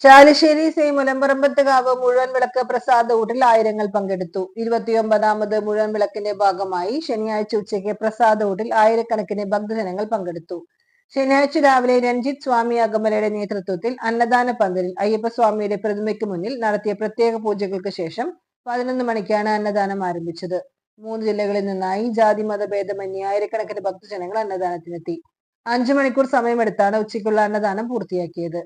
ചാലിശ്ശേരി ശ്രീ മുലമ്പറമ്പത്തുകാവ് മുഴുവൻ വിളക്ക് പ്രസാദ ഊട്ടിൽ ആയിരങ്ങൾ പങ്കെടുത്തു. 29ാമത് മുഴുവൻ വിളക്കിന്റെ ഭാഗമായി ശനിയാഴ്ച ഉച്ചയ്ക്ക് പ്രസാദ ഊട്ടിൽ ആയിരക്കണക്കിന് ഭക്തജനങ്ങൾ പങ്കെടുത്തു. ശനിയാഴ്ച രാവിലെ രഞ്ജിത്ത് സ്വാമി അകമലയുടെ നേതൃത്വത്തിൽ അന്നദാന പന്തലിൽ അയ്യപ്പസ്വാമിയുടെ പ്രതിമയ്ക്ക് മുന്നിൽ നടത്തിയ പ്രത്യേക പൂജകൾക്ക് ശേഷം 11 മണിക്കാണ് അന്നദാനം ആരംഭിച്ചത്. 3 ജില്ലകളിൽ നിന്നായി ജാതി മതഭേദമന്യേ ആയിരക്കണക്കിന് ഭക്തജനങ്ങൾ അന്നദാനത്തിനെത്തി. 5 മണിക്കൂർ സമയമെടുത്താണ് ഉച്ചയ്ക്കുള്ള അന്നദാനം പൂർത്തിയാക്കിയത്.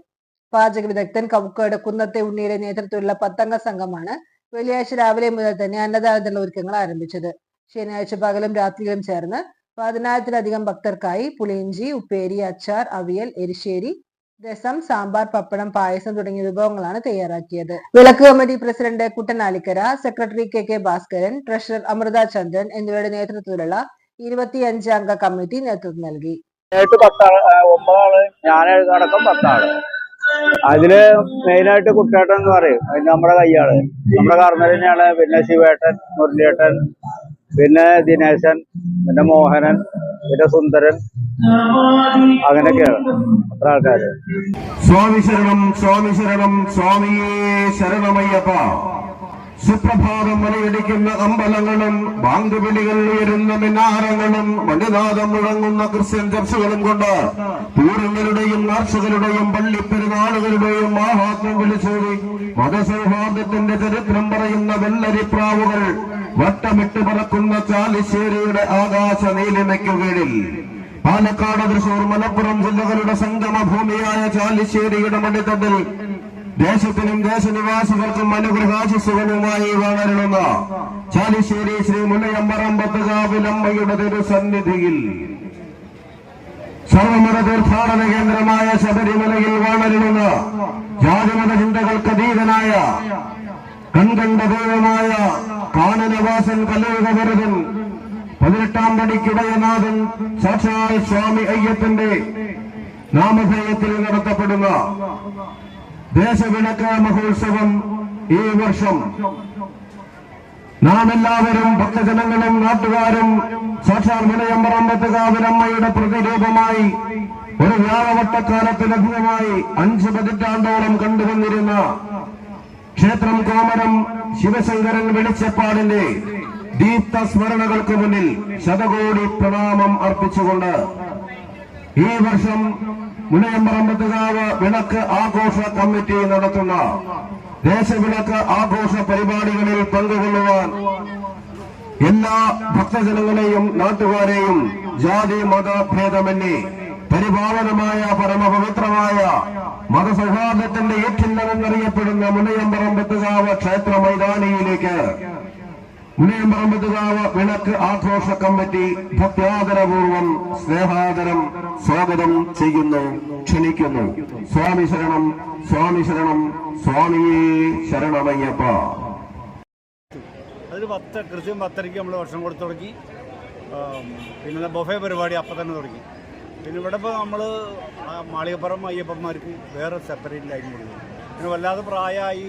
പാചക വിദഗ്ധൻ കവുക്കാട് കുന്നത്തെ ഉണ്ണിയുടെ നേതൃത്വത്തിലുള്ള 10 സംഘമാണ് വെള്ളിയാഴ്ച രാവിലെ മുതൽ തന്നെ അന്നദാനത്തിനുള്ള ഒരുക്കങ്ങൾ ആരംഭിച്ചത്. ശനിയാഴ്ച പകലും രാത്രിയിലും ചേർന്ന് 10,000-ലധികം ഭക്തർക്കായി പുളിയിഞ്ചി, ഉപ്പേരി, അച്ചാർ, അവിയൽ, എരിശ്ശേരി, രസം, സാമ്പാർ, പപ്പടം, പായസം തുടങ്ങിയ വിഭവങ്ങളാണ് തയ്യാറാക്കിയത്. വിളക്ക് committee president Kuttanalikkara, secretary K Bhaskaran, treasurer Amritha Chandran എന്നിവരുടെ നേതൃത്വത്തിലുള്ള 25 അംഗ കമ്മിറ്റി നേതൃത്വം നൽകി. 9 ഞാനടക്കം 10 അതില് മെയിനായിട്ട് കുട്ടേട്ടൻ എന്ന് പറയും. അതിന് നമ്മുടെ കയ്യാള്, നമ്മുടെ കാർന്നൽ തന്നെയാണ്. പിന്നെ ശിവേട്ടൻ, മുരളിയേട്ടൻ, പിന്നെ ദിനേശൻ, പിന്നെ മോഹനൻ, പിന്നെ സുന്ദരൻ, അങ്ങനെയൊക്കെയാണ് അത്ര ആൾക്കാര്. സ്വാമി ശരണം, സ്വാമി ശരണം, സ്വാമിയേ ശരണമയ്യപ്പ. സുപ്രഭാതം മലയടിക്കുന്ന അമ്പലങ്ങളും ബാങ്കുവിളികൾ ഉയരുന്ന മിനാരങ്ങളും മണിനാഥം മുഴങ്ങുന്ന ക്രിസ്ത്യൻ ചർച്ചകളും കൊണ്ട് പൂരങ്ങളുടെയും നാർച്ചകളുടെയും പള്ളിപ്പെരുന്നാളുകളുടെയും മാഹാത്മ്യം വിളിച്ചോടി മതസൗഹാർദ്ദത്തിന്റെ ചരിത്രം പറയുന്ന വെള്ളരിപ്രാവുകൾ വട്ടമിട്ട് പറക്കുന്ന ചാലിശ്ശേരിയുടെ ആകാശ നീലിമയ്ക്കു കീഴിൽ പാലക്കാട്, തൃശൂർ, മലപ്പുറം ജില്ലകളുടെ സംഗമഭൂമിയായ ചാലിശ്ശേരിയുടെ മടിത്തട്ടിൽ ദേശത്തിനും ദേശനിവാസികൾക്കും അനുഗ്രഹാശിസുകളുമായി വളരുന്ന ചാലിശ്ശേരി ശ്രീ മുലയമ്പറമ്പത്തുകാവിലമ്മയുടെ തിരുസന്നിധിയിൽ സർവമത തീർത്ഥാടന കേന്ദ്രമായ ശബരിമലയിൽ വളരുന്ന ജാതിമത ചിന്തകൾക്കതീതനായ കൺകണ്ട ദൈവമായ കാനനവാസൻ കല്ലുകവരുതൻ 18ാം പടിക്കിടയനാഥൻ സാക്ഷാൽ സ്വാമി അയ്യപ്പന്റെ നാമധേയത്തിൽ നടത്തപ്പെടുന്ന ദേശവിളക്ക് മഹോത്സവം ഈ വർഷം നാം എല്ലാവരും ഭക്തജനങ്ങളും നാട്ടുകാരും സാക്ഷാൽ മുലയമ്പറമ്പത്തുകാവിലമ്മയുടെ പ്രതിരൂപമായി ഒരു വ്യാഴവട്ടക്കാലത്തിലധികമായി 5 പതിറ്റാണ്ടോളം കണ്ടുവന്നിരുന്ന ക്ഷേത്രം കോമരം ശിവശങ്കരൻ വെളിച്ചപ്പാടിന്റെ ദീപ്ത സ്മരണകൾക്ക് മുന്നിൽ ശതകോടി പ്രണാമം അർപ്പിച്ചുകൊണ്ട് ഈ വർഷം മുലയമ്പറമ്പത്തുകാവ് വിളക്ക് ആഘോഷ കമ്മിറ്റി നടത്തുന്ന ദേശവിളക്ക് ആഘോഷ പരിപാടികളിൽ പങ്കുകൊള്ളുവാൻ എല്ലാ ഭക്തജനങ്ങളെയും നാട്ടുകാരെയും ജാതി മതഭേദമന്യേ പരിപാവനമായ പരമപവിത്രമായ മതസൗഹാർദ്ദത്തിന്റെ ഏറ്റില്ലമെന്നറിയപ്പെടുന്ന മുലയമ്പറമ്പത്തുകാവ് ക്ഷേത്ര മൈതാനിയിലേക്ക് മുലയമ്പറമ്പത്തുകാവ് വിളക്ക് ആഘോഷ കമ്മിറ്റി ഭക്ത്യാദരപൂർവം സ്നേഹാദരം സ്വാഗതം ചെയ്യുന്നു, ക്ഷണിക്കുന്നു. സ്വാമി ശരണം, സ്വാമി ശരണം, സ്വാമിയേ ശരണമയ്യപ്പ. അതിൽ കൃത്യം 10:30 നമ്മൾ ഭക്ഷണം കൊടുത്തു തുടങ്ങി. പിന്നെ ബൊഫേ പരിപാടി അപ്പം തന്നെ തുടങ്ങി. പിന്നെ ഇവിടെ ഇപ്പോൾ നമ്മൾ മാളികപ്പുറം അയ്യപ്പന്മാർക്ക് വേറെ സെപ്പറേറ്റ് ലൈൻ കൊടുക്കും. പിന്നെ വല്ലാതെ പ്രായമായി